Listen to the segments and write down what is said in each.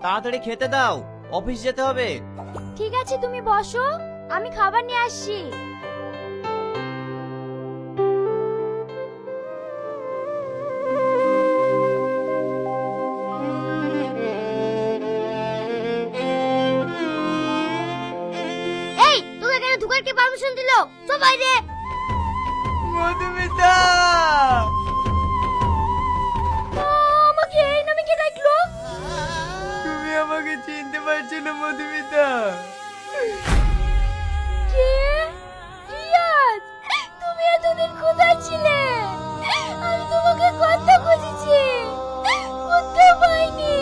তাড়াতাড়ি খেতে দাও, অফিস যেতে হবে। ঠিক আছে তুমি বসো, আমি খাবার নিয়ে আসছি। এই তোকে কেন ঢুকার কে পারমিশন দিল? চল বাইরে। মধুমিতা, আমাকে এই নামে কে ডাকলো? তুমি আমাকে চিনতে পারছো না মধুমিতা? কে? রিয়াজ, তুমি এতদিন কোথায় ছিলে? আমি তোমাকে কত খুঁজেছি, কোথাও পাইনি।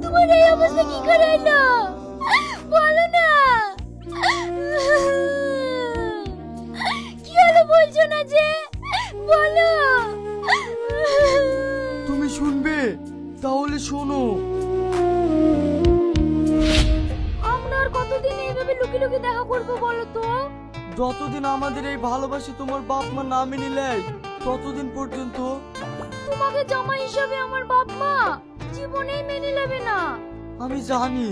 তোমার এই অবস্থা কি করে এলো বলো না। কি হলো বলছো না যে? বলো। তুমি শুনবে? তাহলে শোনো। আমরা আর কতদিন এইভাবে লুকিয়ে লুকিয়ে দেখা করবো বলো তো? যতদিন আমাদের এই ভালোবাসা তোমার বাপ মা না মেনে নেয় ততদিন পর্যন্ত। তোমাকে জামাই হিসাবে আমার বাপ মা জীবনেই মেনে নেবে না। আমি জানি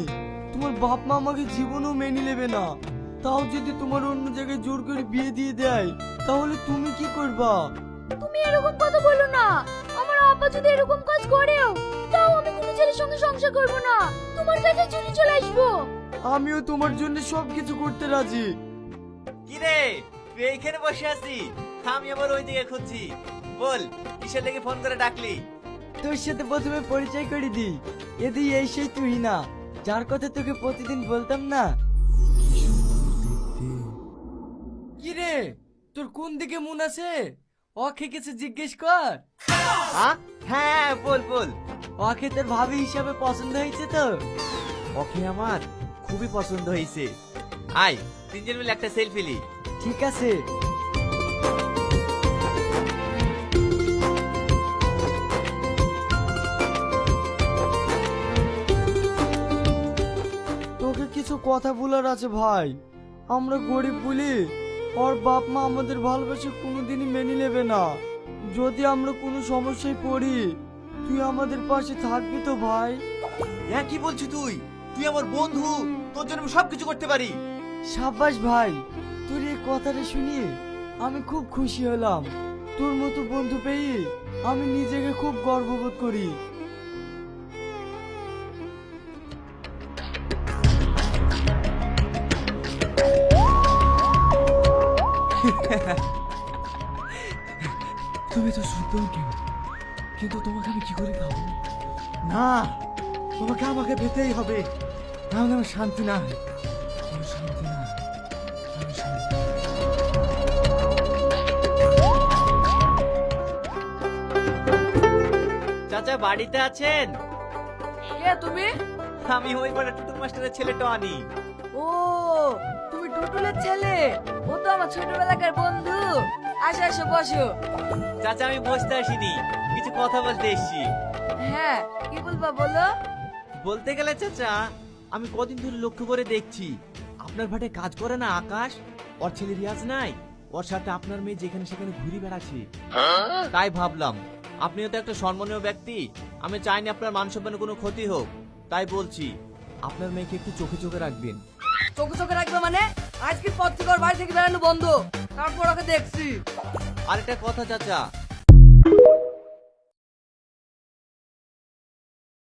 তোমার বাপ মা আমাকে জীবনেও মেনে নেবে না। তাও যদি তোমার অন্য জায়গায় জোর করে বিয়ে দিয়ে দেয় তাহলে তুমি কি করবা? তুমি এরকম কথা বলো না। আমার আব্বা যদি এরকম কাজ করেও তাও আমি কোনো ছেলের সঙ্গে সংসার করব না। তোমার কাছে চলে আসবো। আমিও তোমার জন্য সবকিছু করতে রাজি। কি রে, তুই এইখানে বসে আছি, আমি আবার ওইদিকে খুঁজছি। বল, কিসের লেগে ফোন করে ডাকলি? তোর সাথে প্রথমে পরিচয় করে দি। এদি এই সেই তুই না, যার কথা তোকে প্রতিদিন বলতাম না। কি রে, তোর কোন দিকে মন আছে? ওকে কিছু জিজ্ঞেস কর। হ্যাঁ বল বল। ওকে তোর ভাবি হিসাবে পছন্দ হয়েছে তো? ওকে আমার খুবই পছন্দ হয়েছে। আয় তিনজন মিলে একটা সেলফি লি। ঠিক আছে। তোকে কিছু কথা বলার আছে ভাই। আমরা গরিব বলি ওর বাপ মা আমাদের ভালোবাসে কোনোদিনই মেনে নেবে না। যদি আমরা কোনো সমস্যায় পড়ি তুই আমাদের পাশে থাকবি তো ভাই? হ্যাঁ কি বলছিস তুই? তুই আমার বন্ধু, তোর জন্য আমি সবকিছু করতে পারি। সাব্বাস ভাই, তোর এই কথাটা শুনি আমি খুব খুশি হলাম। তোর মতো বন্ধু পেয়ে আমি নিজেকে খুব গর্ববোধ করি। তুমি তো সুন্দর কেউ, কিন্তু তোমাকে আমি কি করে খাবো? না, তোমাকে আমাকে পেতেই হবে, নাহলে আমার শান্তি না। কোনো শান্তি না, আমি শান্তি। চাচা বাড়িতে আছেন? কে তুমি? আমি ওই পাড়া টুটুল মাস্টারের ছেলে টনি। ও তুমি টুটুলের ছেলে? ও তো আমার ছোটবেলাকার বন্ধু। আসো আসো বসো। চাচা আমি বসতে আসিনি, কিছু কথা বলতে এসেছি। হ্যাঁ কি বলবা বলো। বলতে গেলে চাচা, আমি কদিন ধরে লক্ষ্য করে দেখছি আপনার ভাটে কাজ করে না আকাশ, ওর ছেলে রিয়াজ নাই, ওর সাথে আপনার মেয়ে যেখানে সেখানে ঘুরে বেড়াচ্ছে। তাই ভাবলাম আপনিও তো একটা সম্মানীয় ব্যক্তি, আমি চাইনি আপনার মান সম্মানের কোনো ক্ষতি হোক। তাই বলছি আপনার মেয়েকে একটু চোখে চোখে রাখবেন। চোখে চোখে রাখবে মানে? আজকের পর থেকে ওর বাড়ি থেকে বেড়ানো বন্ধ, তারপর ওকে দেখছি। আর একটা কথা চাচা,